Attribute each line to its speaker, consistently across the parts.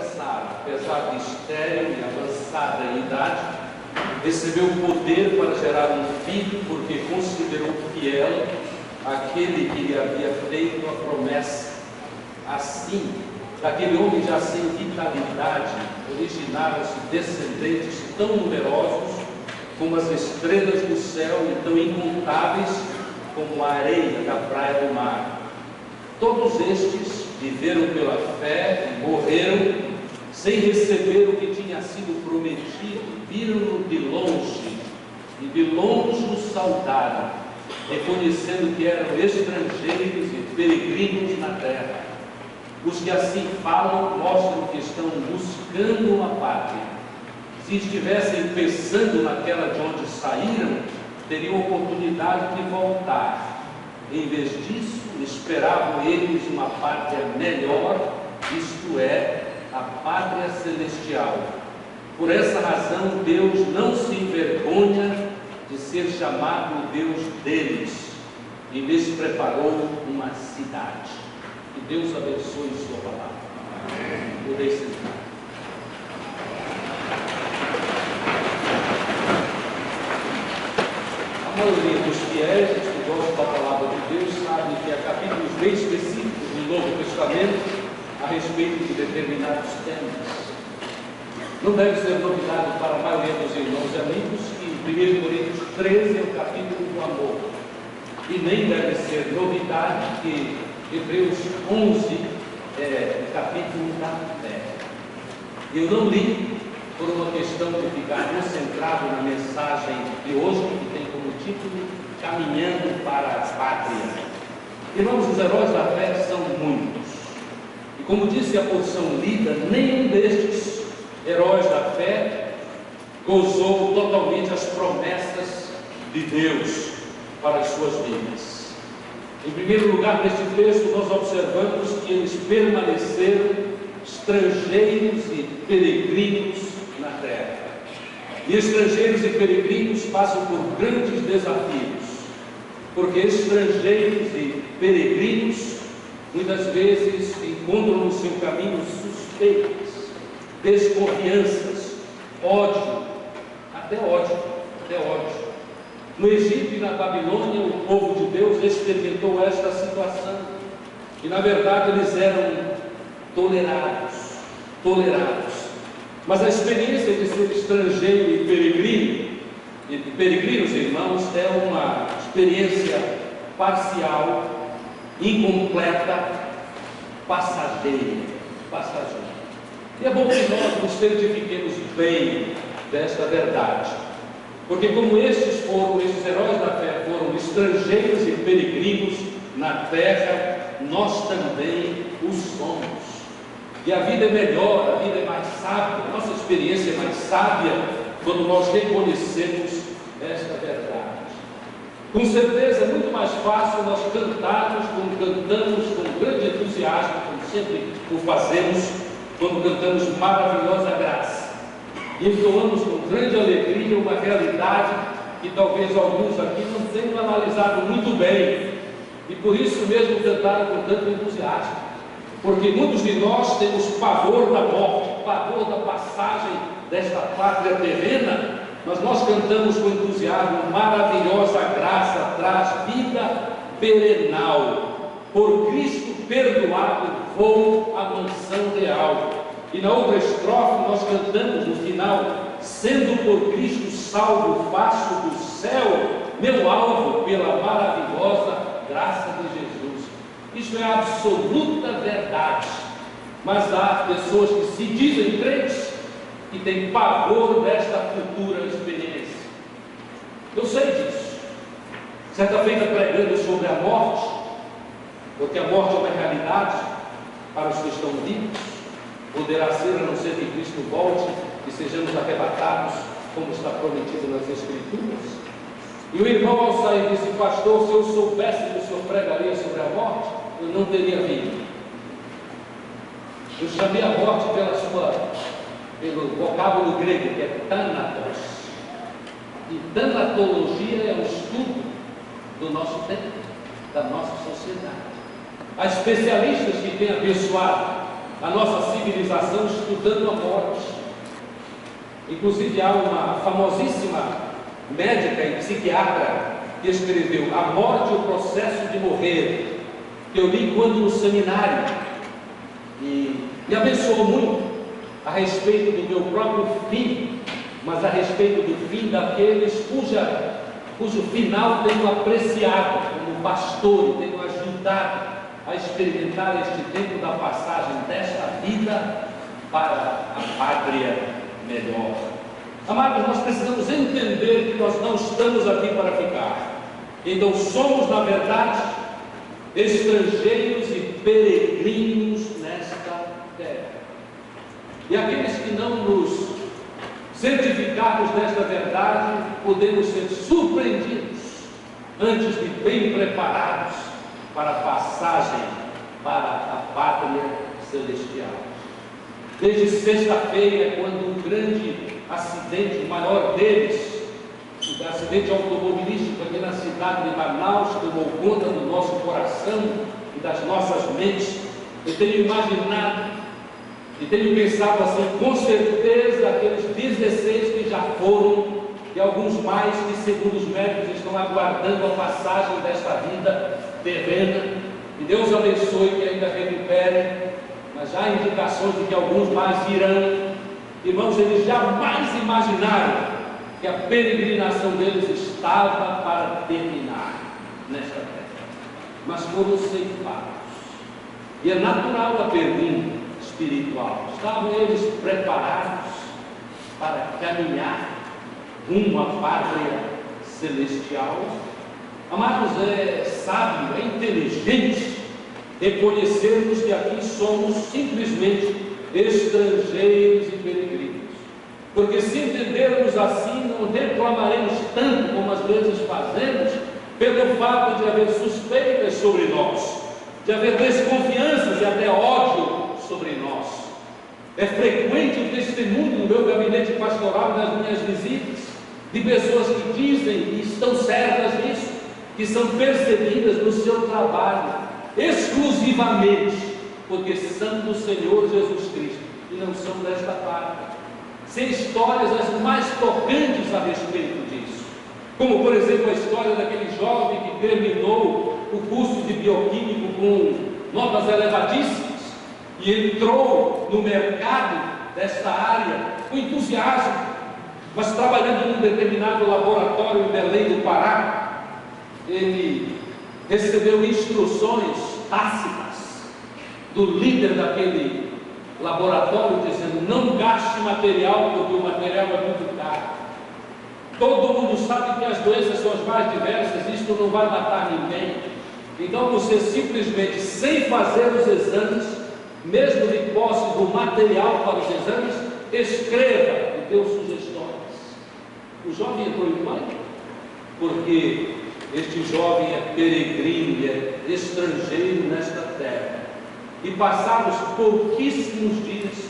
Speaker 1: Sara, apesar de estéril e avançada em idade, recebeu o poder para gerar um filho, porque considerou fiel aquele que lhe havia feito a promessa. Assim, daquele homem já sem vitalidade, originaram-se descendentes tão numerosos como as estrelas do céu e tão incontáveis como a areia da praia do mar. Todos estes viveram pela fé e morreram sem receber o que tinha sido prometido, viram-no de longe e de longe o saudaram, reconhecendo que eram estrangeiros e peregrinos na terra. Os que assim falam mostram que estão buscando uma pátria. Se estivessem pensando naquela de onde saíram, teriam oportunidade de voltar. Em vez disso, esperavam eles uma pátria melhor, isto é, a pátria celestial. Por essa razão, Deus não se envergonha de ser chamado o Deus deles, e lhes preparou uma cidade. Que Deus abençoe sua palavra. Podem sentar. A maioria dos fiéis que gostam da palavra de Deus sabe que há capítulos bem específicos do Novo Testamento a respeito de determinados temas. Não deve ser novidade para a maioria dos irmãos e amigos que 1 Coríntios 13 é o capítulo do amor. E nem deve ser novidade que Hebreus 11 é o capítulo da fé. Eu não li por uma questão de ficar concentrado na mensagem de hoje, que tem como título Caminhando para a Pátria. Irmãos, os heróis da fé são muitos. E como disse a porção lida, nenhum destes heróis da fé gozou totalmente as promessas de Deus para as suas vidas. Em primeiro lugar, neste texto, nós observamos que eles permaneceram estrangeiros e peregrinos na terra. E estrangeiros e peregrinos passam por grandes desafios, porque estrangeiros e peregrinos muitas vezes encontram no seu caminho suspeitas, desconfianças, ódio, até ódio. No Egito e na Babilônia, o povo de Deus experimentou esta situação, e na verdade eles eram tolerados. Mas a experiência de ser estrangeiro e peregrinos, irmãos, é uma experiência parcial, incompleta, passageira. E é bom que nós nos certifiquemos bem desta verdade, porque como estes heróis da fé foram estrangeiros e peregrinos na terra, nós também o somos. E a vida é melhor, a vida é mais sábia, a nossa experiência é mais sábia quando nós reconhecemos esta verdade. Com certeza é muito mais fácil nós cantarmos como cantamos com grande entusiasmo, como sempre o fazemos, quando cantamos Maravilhosa Graça. E entoamos com grande alegria uma realidade que talvez alguns aqui não tenham analisado muito bem, e por isso mesmo cantaram com tanto entusiasmo. Porque muitos de nós temos pavor da morte, pavor da passagem desta pátria terrena, mas nós cantamos com entusiasmo: maravilhosa graça traz vida perenal, por Cristo perdoado vou à mansão real. E na outra estrofe nós cantamos no final: sendo por Cristo salvo, faço do céu meu alvo pela maravilhosa graça de Jesus. Isto é a absoluta verdade, mas há pessoas que se dizem crentes e têm pavor desta futura experiência. Eu sei disso. Certa feita, pregando sobre a morte, porque a morte é uma realidade para os que estão vivos, poderá ser, a não ser que Cristo volte e sejamos arrebatados, como está prometido nas Escrituras. E o irmão, ao sair, disse: pastor, se eu soubesse que o senhor pregaria sobre a morte, eu não teria vindo. Eu chamei a morte pelo vocábulo grego, que é thanatos. E tanatologia é o estudo do nosso tempo, da nossa sociedade. Há especialistas que têm abençoado a nossa civilização estudando a morte. Inclusive há uma famosíssima médica e psiquiatra que escreveu A Morte e o Processo de Morrer, que eu li quando no seminário, e me abençoou muito a respeito do meu próprio fim, mas a respeito do fim daqueles cujo final tenho apreciado como pastor e tenho ajudado a experimentar este tempo da passagem desta vida para a pátria melhor. Amados, nós precisamos entender que nós não estamos aqui para ficar. Então somos, na verdade, estrangeiros e peregrinos nesta terra. E aqueles que não nos certificarmos desta verdade, podemos ser surpreendidos antes de bem preparados para a passagem para a pátria celestial. Desde sexta-feira, quando um grande acidente, o maior deles, o acidente automobilístico aqui na cidade de Manaus, tomou conta do nosso coração e das nossas mentes, eu tenho imaginado e tenho pensado assim, com certeza aqueles 16 que já foram, e alguns mais que, segundo os médicos, estão aguardando a passagem desta vida terrena, e Deus abençoe que ainda recuperem, mas já há indicações de que alguns mais virão. Irmãos, eles jamais imaginaram que a peregrinação deles estava para terminar nesta terra, mas foram ceifados. E é natural a pergunta espiritual: estavam eles preparados para caminhar rumo à pátria celestial? Amados, é sábio, é inteligente reconhecermos que aqui somos simplesmente estrangeiros e peregrinos, porque se entendermos assim, não reclamaremos tanto como às vezes fazemos, pelo fato de haver suspeitas sobre nós, de haver desconfianças e até ódio sobre nós. É frequente o testemunho no meu gabinete pastoral, nas minhas visitas, de pessoas que dizem e estão certas disso, que são perseguidas no seu trabalho, exclusivamente porque são do Senhor Jesus Cristo e não são desta parte. Sem histórias as mais tocantes a respeito disso, como por exemplo a história daquele jovem que terminou o curso de bioquímico com notas elevadíssimas e entrou no mercado desta área com entusiasmo, mas trabalhando num determinado laboratório em Belém do Pará, ele recebeu instruções tácitas do líder daquele laboratório, dizendo: não gaste material, porque o material é muito caro. Todo mundo sabe que as doenças são as mais diversas, isto não vai matar ninguém. Então você simplesmente, sem fazer os exames, mesmo de posse do material para os exames, escreva e dê sugestões. O jovem entrou em pânico, porque este jovem é peregrino e é estrangeiro nesta terra. E passados pouquíssimos dias,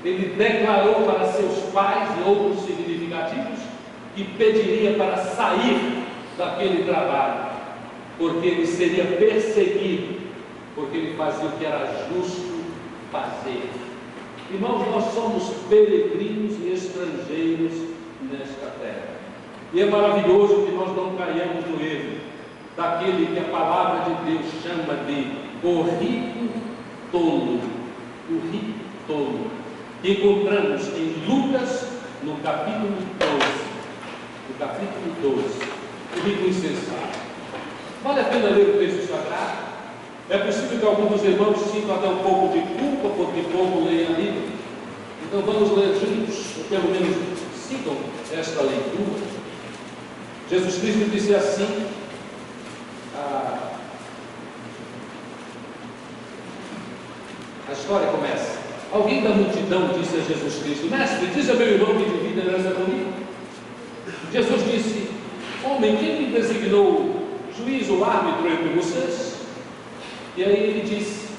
Speaker 1: ele declarou para seus pais e outros significativos que pediria para sair daquele trabalho, porque ele seria perseguido, porque ele fazia o que era justo fazer. Irmãos, nós somos peregrinos e estrangeiros nesta terra. E é maravilhoso que nós não caiamos no erro daquele que a palavra de Deus chama de o rico tolo. O rico tolo, que encontramos em Lucas, no capítulo 12. No capítulo 12, o rico insensato. Vale a pena ler o texto sagrado? É possível que alguns dos irmãos sintam até um pouco de culpa porque pouco leem a Bíblia. Então vamos ler juntos, ou pelo menos sigam esta leitura. Jesus Cristo disse assim: a história começa. Alguém da multidão disse a Jesus Cristo: mestre, diz a meu irmão que divide a herança comigo. Jesus disse: homem, quem me designou juiz ou árbitro entre vocês? E aí ele disse: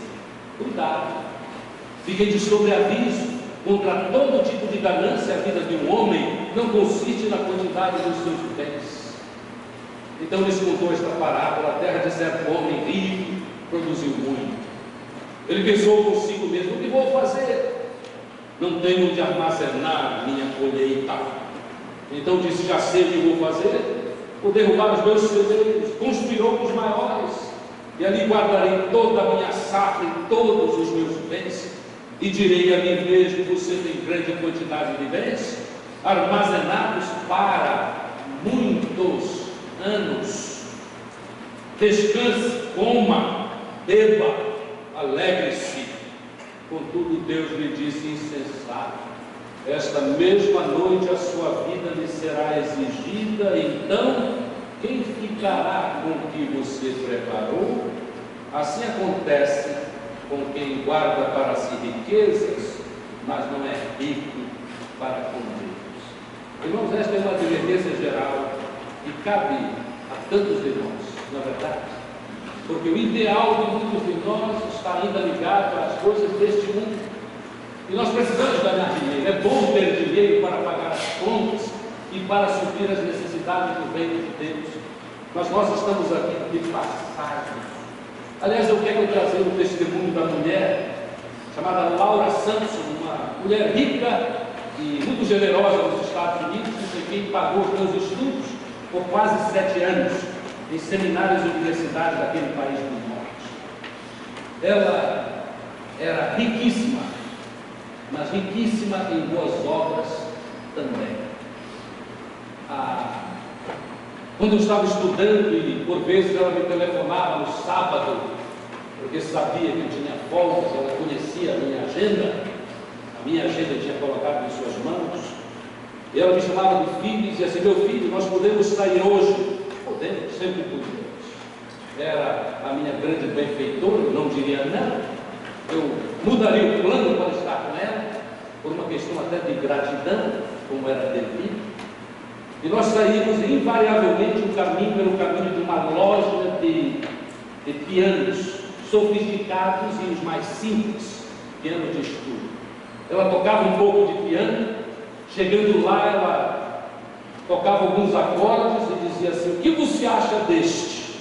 Speaker 1: cuidado, fiquem de sobreaviso contra todo tipo de ganância. A vida de um homem não consiste na quantidade dos seus bens. Então lhes contou esta parábola: a terra de certo homem rico produziu muito. Ele pensou consigo mesmo: o que vou fazer? Não tenho onde armazenar minha colheita. Então disse: já sei o que vou fazer. Vou derrubar os meus celeiros, construir outros maiores, e ali guardarei toda a minha safra e todos os meus bens. E direi a mim mesmo: você tem grande quantidade de bens, armazenados para muitos anos. Descanse, coma, beba, alegre-se. Contudo, Deus lhe disse: insensato, esta mesma noite a sua vida lhe será exigida, então quem ficará com o que você preparou? Assim acontece com quem guarda para si riquezas, mas não é rico para com Deus. Irmãos, esta é uma advertência geral que cabe a tantos irmãos, na verdade, porque o ideal de muitos de nós está ainda ligado às coisas deste mundo, e nós precisamos ganhar dinheiro. É bom ter dinheiro para pagar as contas e para suprir as necessidades do reino de Deus, mas nós estamos aqui de passagem. Aliás, eu quero trazer o testemunho da mulher chamada Laura Santos, uma mulher rica e muito generosa nos Estados Unidos, que foi quem pagou os meus estudos por quase 7 anos em seminários e universidades daquele país do norte. Ela era riquíssima, mas riquíssima em boas obras também. Quando eu estava estudando, e por vezes ela me telefonava no sábado, porque sabia que eu tinha folgas, ela conhecia a minha agenda tinha colocado em suas mãos, e ela me chamava de filho e dizia assim: meu filho, nós podemos sair hoje? Podemos, sempre podemos. Era a minha grande benfeitora, eu não diria não, eu mudaria o plano para estar com ela, por uma questão até de gratidão, como era devido. E nós saímos, invariavelmente, o caminho era o caminho de uma loja de pianos sofisticados e os mais simples, piano de estudo. Ela tocava um pouco de piano, chegando lá ela tocava alguns acordes e dizia assim: o que você acha deste?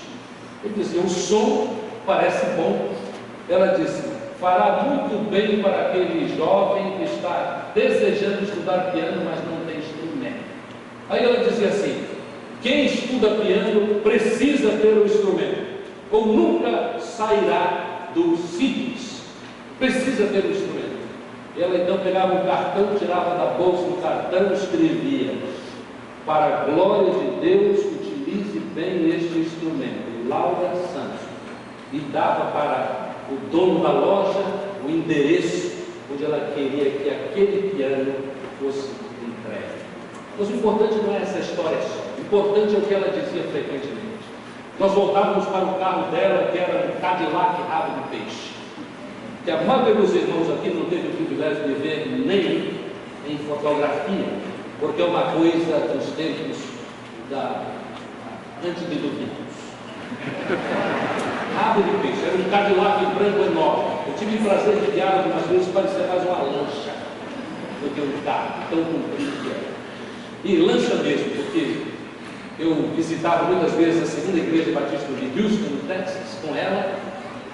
Speaker 1: Eu dizia: o som parece bom. Ela disse: fará muito bem para aquele jovem que está desejando estudar piano, mas não tem instrumento. Aí ela dizia assim: quem estuda piano precisa ter o instrumento, ou nunca sairá do simples, precisa ter o instrumento. Ela então pegava um cartão, tirava da bolsa um cartão e escrevia: para a glória de Deus, utilize bem este instrumento, Laura Santos, e dava para o dono da loja o endereço onde ela queria que aquele piano fosse entregue. Mas o importante não é essa história só, o importante é o que ela dizia frequentemente. Nós voltávamos para o carro dela, que era um Cadillac rabo de peixe, que a maioria dos irmãos aqui não teve o privilégio de ver nem em fotografia, porque é uma coisa dos tempos antediluvianos. Rabo de peixe, era um Cadillac branco enorme. Eu tive o prazer de guiar algumas vezes, parecia mais uma lancha do que um carro, tão comprido que era. E lancha mesmo, porque eu visitava muitas vezes a segunda igreja batista de Houston, no Texas, com ela,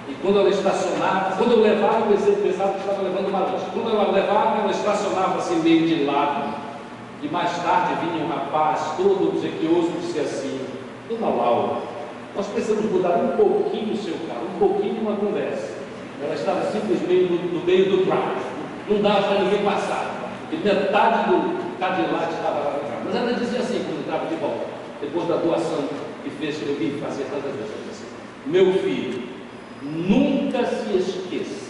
Speaker 1: e quando ela estacionava, quando eu levava, eu pensava que estava levando uma lancha. Quando ela levava, ela estacionava assim meio de lado, e mais tarde vinha um rapaz todo obsequioso e disse assim: dona Laura, nós precisamos mudar um pouquinho o seu carro, um pouquinho uma conversa. Ela estava simplesmente no meio do drive, não dava para ninguém passar, e metade do Cadillac estava lá no carro. Mas ela dizia assim, quando entrava de volta, depois da doação que fez, que eu vi fazer tantas vezes, assim: meu filho, nunca se esqueça,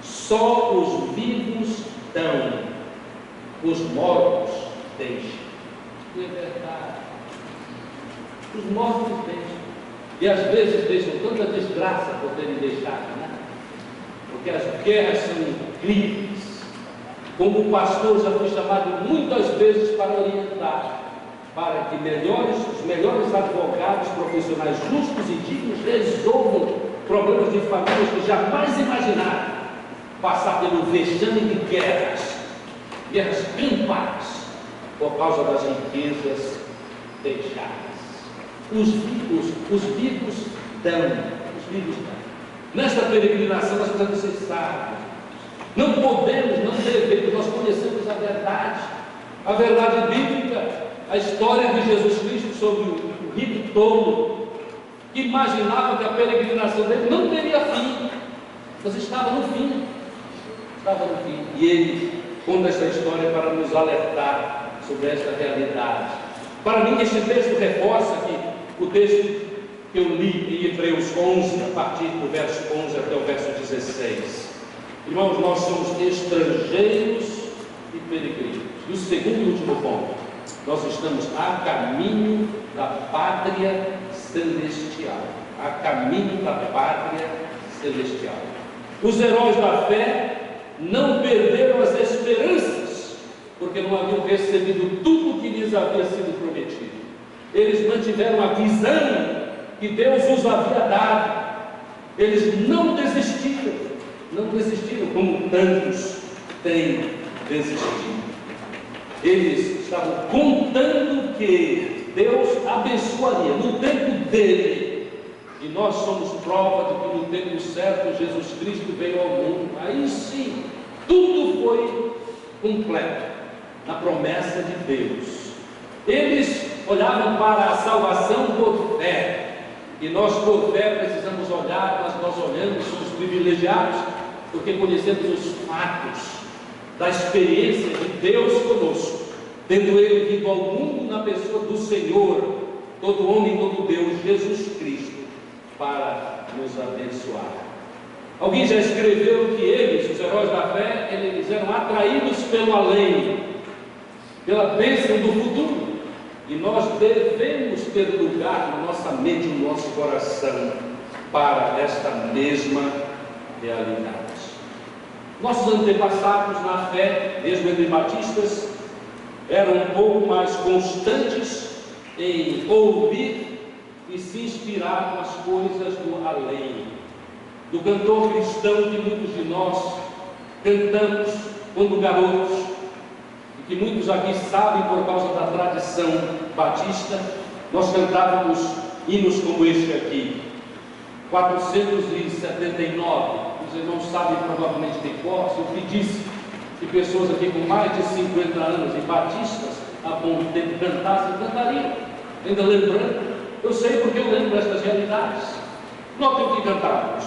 Speaker 1: só os vivos dão, os mortos deixam. E é verdade, os mortos deixam, e às vezes deixam tanta desgraça por terem deixado, né? Porque as guerras são incríveis. Como pastor, já fui chamado muitas vezes para orientar, para que os melhores advogados profissionais justos e dignos resolvam problemas de famílias que jamais imaginaram passar pelo vexame de guerras campais, por causa das riquezas deixadas. Os vivos dão, Nesta peregrinação nós precisamos ser sábios. Não podemos, não devemos, nós conhecemos a verdade bíblica, a história de Jesus Cristo sobre o rico tolo, que imaginava que a peregrinação dele não teria fim, mas estava no fim. E ele conta esta história para nos alertar sobre esta realidade. Para mim, este texto reforça que o texto que eu li em Hebreus 11, a partir do verso 11 até o verso 16. Irmãos, nós somos estrangeiros e peregrinos. E o segundo e último ponto, nós estamos a caminho da pátria celestial. A caminho da pátria celestial. Os heróis da fé não perderam as esperanças, porque não haviam recebido tudo o que lhes havia sido prometido. Eles mantiveram a visão que Deus os havia dado. Eles não desistiram, como tantos têm desistido. Eles estavam contando que Deus abençoaria no tempo dele, e nós somos prova de que no tempo certo Jesus Cristo veio ao mundo. Aí sim, tudo foi completo na promessa de Deus. Eles olhavam para a salvação por fé, e nós por fé precisamos olhar, mas nós olhamos, somos privilegiados, porque conhecemos os fatos da experiência de Deus conosco, tendo Ele vindo ao mundo na pessoa do Senhor, todo homem, todo Deus, Jesus Cristo, para nos abençoar. Alguém já escreveu que eles, os heróis da fé, eles eram atraídos pelo além, pela bênção do futuro, e nós devemos ter lugar na nossa mente, no nosso coração, para esta mesma realidade. Nossos antepassados na fé, mesmo entre batistas, eram um pouco mais constantes em ouvir e se inspirar com as coisas do além, do cantor cristão que muitos de nós cantamos quando garotos, e que muitos aqui sabem por causa da tradição batista. Nós cantávamos hinos como este aqui, 479. Os irmãos sabem provavelmente de cor. Se eu pedisse que pessoas aqui com mais de 50 anos e batistas a bom tempo cantassem, cantariam, ainda lembrando. Eu sei porque eu lembro destas realidades. Notem o que cantávamos: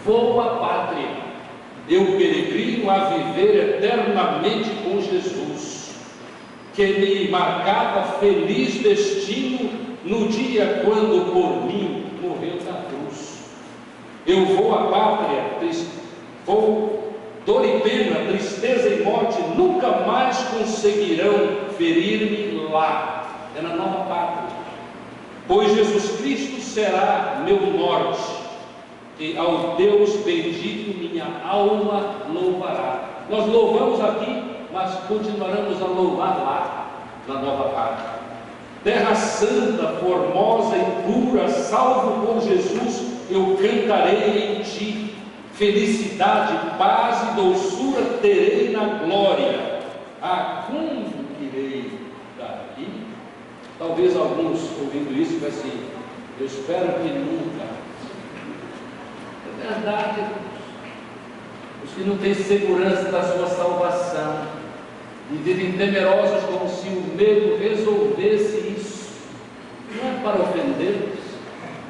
Speaker 1: vou à pátria, eu peregrino a viver eternamente com Jesus, que me marcava feliz destino no dia quando por mim morreu na cruz. Eu vou à pátria, dor e pena, tristeza e morte nunca mais conseguirão ferir-me lá. É na nova pátria, pois Jesus Cristo será meu norte, e ao Deus bendito minha alma louvará. Nós louvamos aqui, mas continuaremos a louvar lá, na nova pátria. Terra santa, formosa e pura, salvo por Jesus, eu cantarei em ti. Felicidade, paz e doçura terei na glória. A quando irei daqui? Talvez alguns ouvindo isso pensem assim: eu espero que nunca. É verdade. Os que não têm segurança da sua salvação e vivem temerosos como se o medo resolvesse isso. Não é para ofendê-los,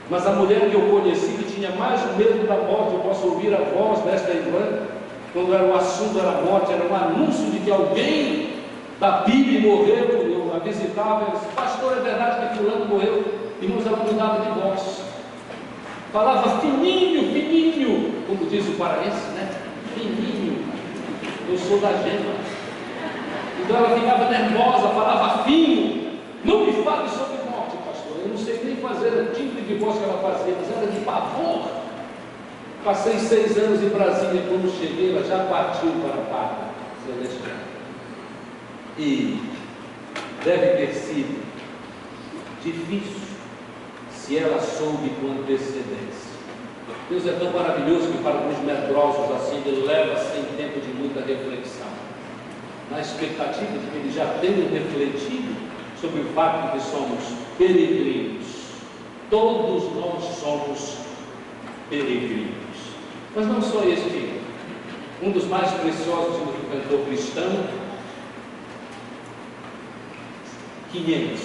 Speaker 1: mas a mulher que eu conheci, que tinha mais medo da morte, eu posso ouvir a voz desta irmã, quando o assunto era a morte, era um anúncio de que alguém da PIB morreu. Eu a visitava, eu disse: pastor, é verdade que fulano morreu? Irmãos, ela mudava de voz, falava fininho, fininho, como diz o paraense, né? Fininho. Eu sou da gema. Então ela ficava nervosa, falava fino. Não me fale sobre morte, pastor. Eu não sei nem fazer o tipo de voz que ela fazia, mas era de pavor. Passei 6 anos em Brasília. Quando cheguei, ela já partiu para a pátria celestial. E deve ter sido difícil se ela soube com antecedência. Deus é tão maravilhoso que para alguns medrosos assim, Ele leva sem tempo de muita reflexão, na expectativa de que eles já tenham refletido sobre o fato de que somos peregrinos. Todos nós somos peregrinos. Mas não só este, um dos mais preciosos do cantor cristão, 500,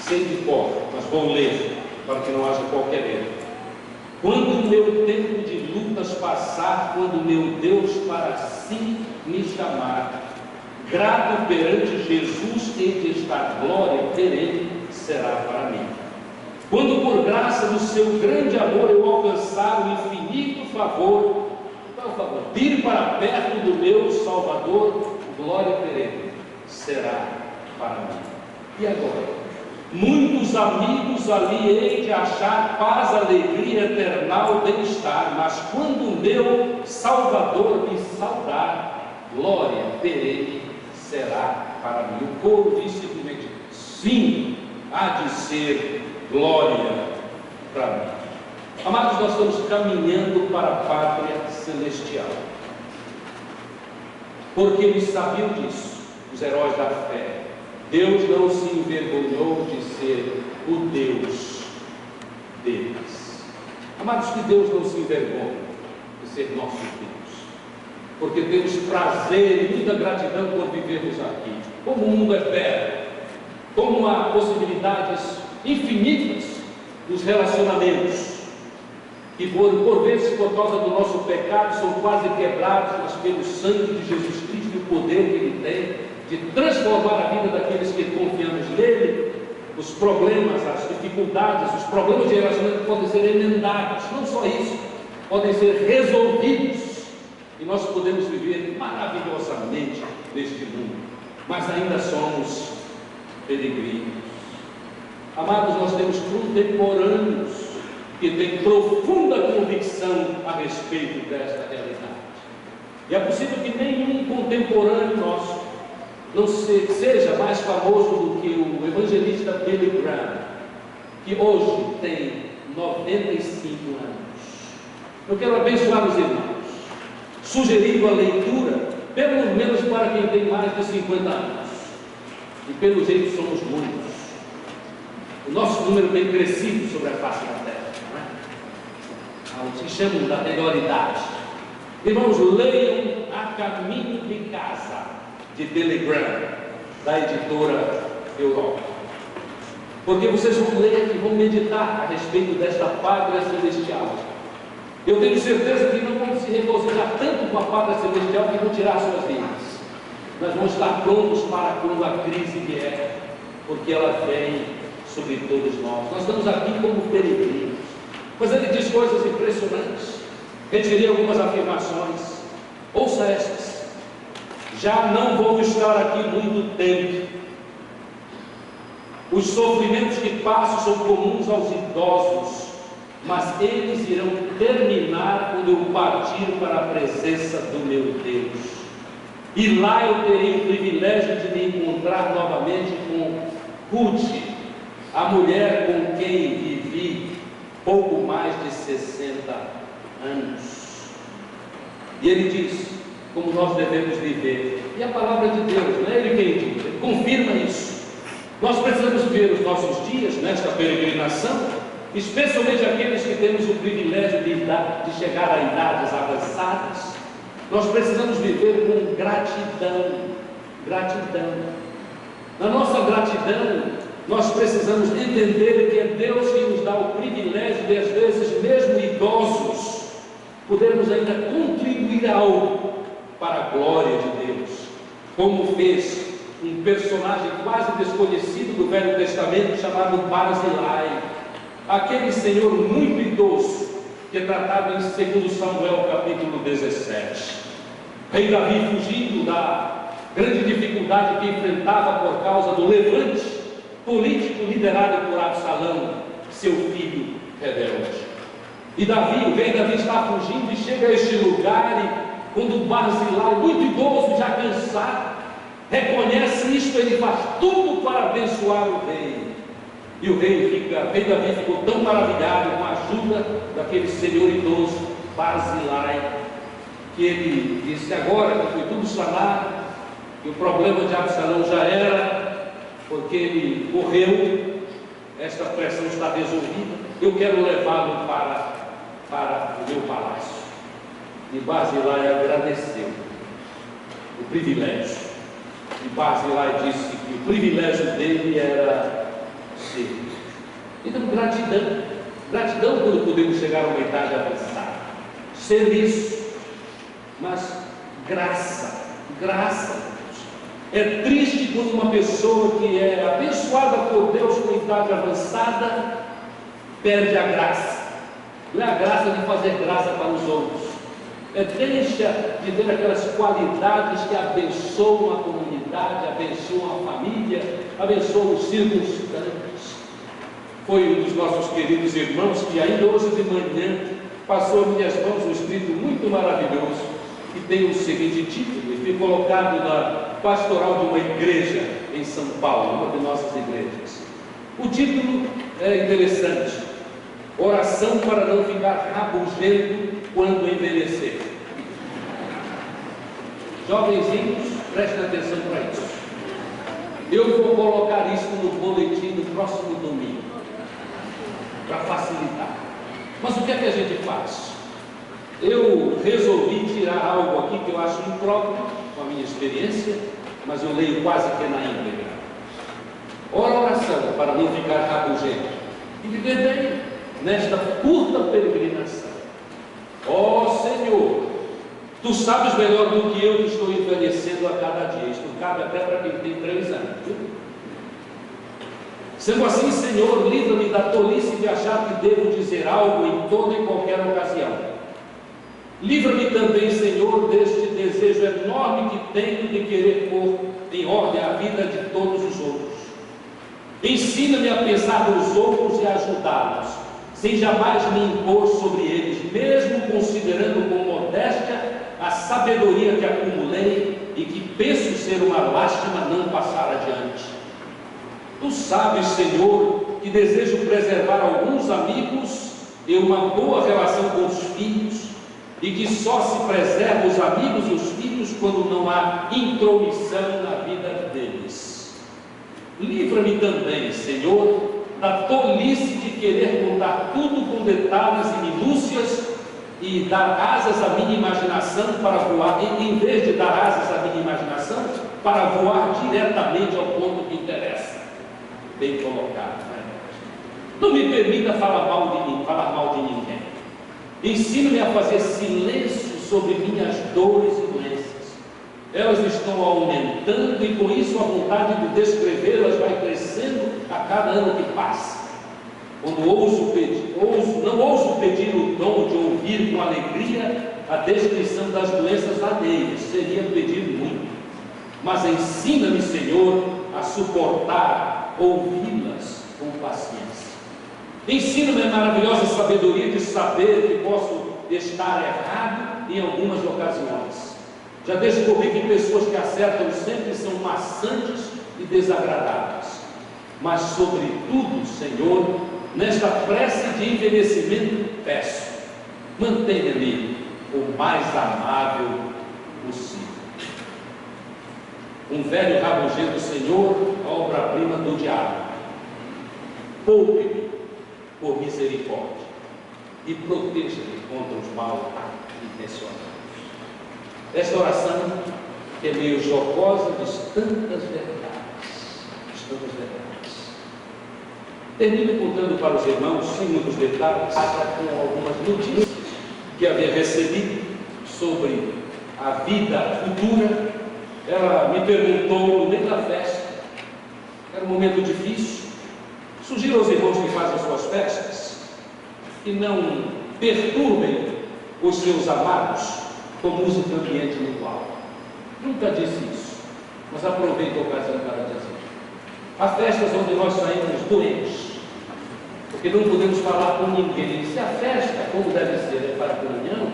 Speaker 1: sem de cor, mas vou ler, para que não haja qualquer erro. Quando o meu tempo de lutas passar, quando o meu Deus para si me chamar, grato perante Jesus hei de estar, glória perene será para mim. Quando por graça do seu grande amor eu alcançar o infinito favor, qual favor? Vir para perto do meu Salvador, glória perene será para mim. E agora? Muitos amigos ali hei de achar paz, alegria, eternal bem-estar, mas quando o meu Salvador me saudar, glória perene será para mim. O coro diz simplesmente: sim, há de ser glória para mim. Amados, nós estamos caminhando para a pátria celestial, porque eles sabiam disso, os heróis da fé. Deus não se envergonhou de ser o Deus deles. Amados, que Deus não se envergonhe de ser nosso Deus, porque temos prazer e muita gratidão por vivermos aqui. Como o mundo é belo, como há possibilidades infinitas nos relacionamentos, que por vezes, por causa do nosso pecado, são quase quebrados, mas pelo sangue de Jesus Cristo e o poder que Ele tem de transformar a vida daqueles que confiamos nele. Os problemas, as dificuldades, os problemas de relacionamento podem ser emendados, não só isso, podem ser resolvidos, e nós podemos viver maravilhosamente neste mundo, mas ainda somos peregrinos. Amados, nós temos contemporâneos que têm profunda convicção a respeito desta realidade, e é possível que nenhum contemporâneo nosso não seja mais famoso do que o evangelista Billy Graham, que hoje tem 95 anos. Eu quero abençoar os irmãos, sugerindo a leitura, pelo menos para quem tem mais de 50 anos, e pelo jeito somos muitos. O nosso número tem crescido sobre a face da terra, não é? Os que chamam da melhor idade. Irmãos, leiam A Caminho de Casa, de Billy Graham, da editora Europa, porque vocês vão ler e vão meditar a respeito desta pátria celestial. Eu tenho certeza que não vão se regozijar tanto com a pátria celestial que vão tirar suas vidas. Nós vamos estar prontos para quando a crise vier, porque ela vem sobre todos nós. Nós estamos aqui como peregrinos, mas ele diz coisas impressionantes. Retirei algumas afirmações, ouça estas: já não vou estar aqui muito tempo. Os sofrimentos que passo são comuns aos idosos, mas eles irão terminar quando eu partir para a presença do meu Deus. E lá eu terei o privilégio de me encontrar novamente com Ruth, a mulher com quem vivi pouco mais de 60 anos. E ele diz como nós devemos viver, e a palavra de Deus, não é Ele quem diz, Ele confirma isso. Nós precisamos viver os nossos dias nesta peregrinação, especialmente aqueles que temos o privilégio de chegar a idades avançadas. Nós precisamos viver com gratidão. Na nossa gratidão, nós precisamos entender que é Deus que nos dá o privilégio de, às vezes, mesmo idosos, podermos ainda contribuir algo para a glória de Deus, como fez um personagem quase desconhecido do Velho Testamento chamado Barzilai, aquele senhor muito idoso que é tratado em 2 Samuel capítulo 17. Rei Davi, fugindo da grande dificuldade que enfrentava por causa do levante político liderado por Absalão, seu filho rebelde. E o rei Davi está fugindo e chega a este lugar, e quando Barzilai, muito idoso, já cansado, reconhece isto, ele faz tudo para abençoar o rei. E o rei Davi ficou tão maravilhado com a ajuda daquele senhor idoso, Barzilai, que ele disse: agora que foi tudo sanado, e o problema de Absalão já era, porque ele morreu, esta pressão está resolvida, eu quero levá-lo para para o meu palácio. E Barzilai agradeceu o privilégio. E Barzilai disse que o privilégio dele era ser. Então, gratidão. Gratidão quando podemos chegar a uma idade avançada. Serviço. Mas graça. Graça. É triste quando uma pessoa que é abençoada por Deus com idade avançada perde a graça. Não é a graça de fazer graça para os outros. Deixa de ter aquelas qualidades que abençoam a comunidade, abençoam a família, abençoam os circunstantes. Foi um dos nossos queridos irmãos que ainda hoje de manhã passou em minhas mãos um escrito muito maravilhoso, que tem o seguinte título, e foi colocado na pastoral de uma igreja em São Paulo, uma de nossas igrejas. O título é interessante: Oração para não ficar rabugento quando envelhecer. Jovenzinhos, prestem atenção para isso. Eu vou colocar isso no boletim no próximo domingo, para facilitar. Mas o que é que a gente faz? Eu resolvi tirar algo aqui que eu acho impróprio com a minha experiência, mas eu leio quase que na íntegra. Ora, oração para não ficar rabugento e viver bem nesta curta peregrinação. Ó Senhor, Tu sabes melhor do que eu que estou envelhecendo a cada dia. Isto cabe até para quem tem 3 anos. Viu? Sendo assim, Senhor, livra-me da tolice de achar que devo dizer algo em toda e qualquer ocasião. Livra-me também, Senhor, deste desejo enorme que tenho de querer pôr em ordem a vida de todos os outros. Ensina-me a pensar nos outros e a ajudá-los, sem jamais me impor sobre eles, mesmo considerando com modéstia a sabedoria que acumulei e que penso ser uma lástima não passar adiante. Tu sabes, Senhor, que desejo preservar alguns amigos e uma boa relação com os filhos, e que só se preserva os amigos e os filhos quando não há intromissão na vida deles. Livra-me também, Senhor, da tolice de querer contar tudo com detalhes e minúcias e dar asas à minha imaginação para voar, em vez de dar asas à minha imaginação para voar diretamente ao ponto que interessa. Bem colocado, né? Não me permita falar mal de ninguém. Ensina-me a fazer silêncio sobre minhas dores e doenças. Elas estão aumentando e com isso a vontade de descrevê-las vai crescendo a cada ano que passa. Quando não ouso pedir o dom de ouvir com alegria a descrição das doenças alheias, seria pedir muito. Mas ensina-me, Senhor, a suportar, ouvi-las com paciência. Ensina-me a maravilhosa sabedoria de saber que posso estar errado em algumas ocasiões. Já descobri que pessoas que acertam sempre são maçantes e desagradáveis. Mas, sobretudo, Senhor, nesta prece de envelhecimento, peço, mantenha-me o mais amável possível. Um velho rabugento, Senhor, obra-prima do diabo. Poupe-me por misericórdia e proteja-me contra os mal intencionados. Esta oração, que é meio jocosa, diz tantas verdades, Termino contando para os irmãos, sem muitos detalhes, com algumas notícias que havia recebido sobre a vida futura. Ela me perguntou no meio da festa, era um momento difícil. Sugiro aos irmãos que fazem suas festas que não perturbem os seus amados com música ambiente no alto. Nunca disse isso, mas aproveito a ocasião para dizer. Há festas onde nós saímos doentes, porque não podemos falar com ninguém. Se a festa, como deve ser, é para a comunhão,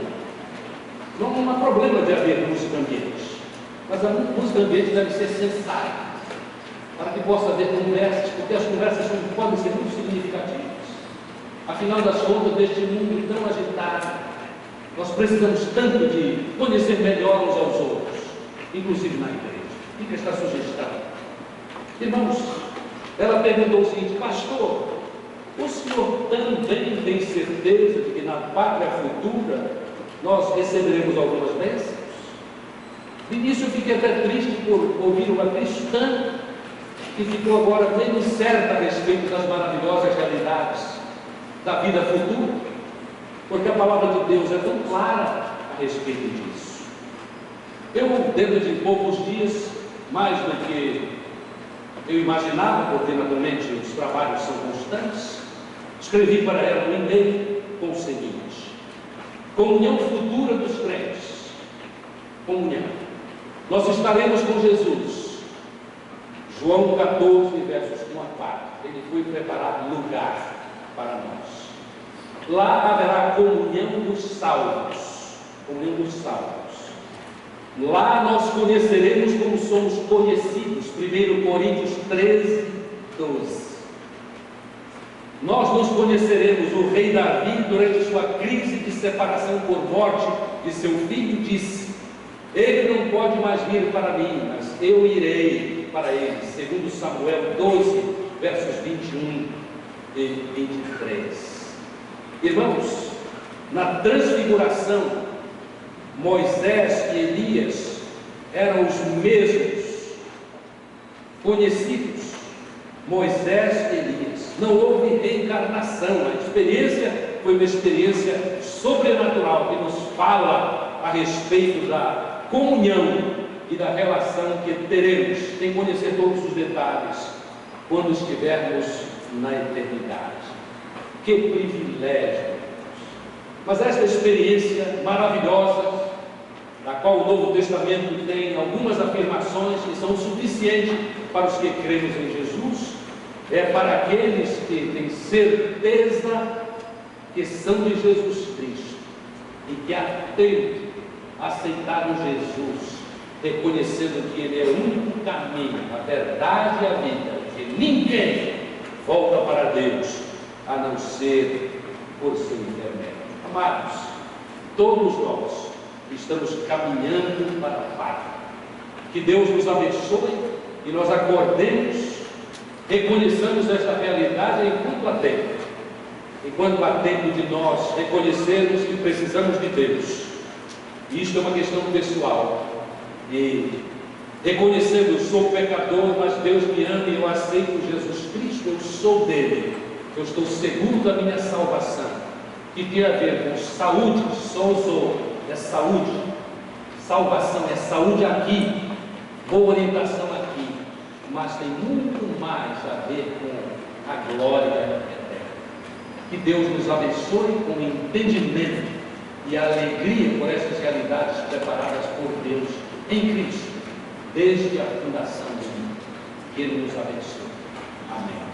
Speaker 1: não há problema de haver música ambiente, mas a música ambiente deve ser sensata, para que possa haver conversas, porque as conversas podem ser muito significativas. Afinal das contas, deste mundo tão agitado, nós precisamos tanto de conhecer melhor uns aos outros, inclusive na igreja. Fica esta sugestão. Irmãos, ela perguntou o seguinte: pastor, o senhor também tem certeza de que na pátria futura nós receberemos algumas bênçãos? De início eu fiquei até triste por ouvir uma cristã que ficou agora bem incerta a respeito das maravilhosas realidades da vida futura, porque a palavra de Deus é tão clara a respeito disso. Eu, dentro de poucos dias, mais do que eu imaginava, porque naturalmente os trabalhos são constantes, escrevi para ela um e-mail com o seguinte: comunhão futura dos crentes. Comunhão. Nós estaremos com Jesus. João 14, versos 1 a 4. Ele foi preparar lugar para nós. Lá haverá comunhão dos salvos. Comunhão dos salvos. Lá nós conheceremos como somos conhecidos. 1 Coríntios 13, 12. Nós nos conheceremos. O rei Davi, durante sua crise de separação por morte de seu filho, disse: ele não pode mais vir para mim, mas eu irei para ele. Segundo Samuel 12, versos 21 e 23. Irmãos, na transfiguração, Moisés e Elias eram os mesmos, conhecidos. Moisés e Elias. Não houve reencarnação. A experiência foi uma experiência sobrenatural que nos fala a respeito da comunhão e da relação que teremos, sem conhecer todos os detalhes, quando estivermos na eternidade. Que privilégio! Mas esta experiência maravilhosa, da qual o Novo Testamento tem algumas afirmações que são suficientes para os que cremos em Jesus, é para aqueles que têm certeza que são de Jesus Cristo e que atendem, aceitaram Jesus, reconhecendo que Ele é o único caminho, a verdade e a vida, que ninguém volta para Deus a não ser por seu intermédio. Amados, todos nós estamos caminhando para a pátria. Que Deus nos abençoe e nós acordemos, reconheçamos esta realidade enquanto há tempo. Enquanto há tempo de nós reconhecermos que precisamos de Deus. Isto é uma questão pessoal. E reconhecendo, eu sou pecador, mas Deus me ama e eu aceito Jesus Cristo, eu sou dele. Eu estou seguro da minha salvação. Que tem a ver com saúde, sozo, é saúde. Salvação é saúde aqui, boa orientação aqui, mas tem muito mais a ver com a glória eterna. Que Deus nos abençoe com entendimento e alegria por essas realidades preparadas por Deus em Cristo, desde a fundação do mundo. Que Ele nos abençoe. Amém.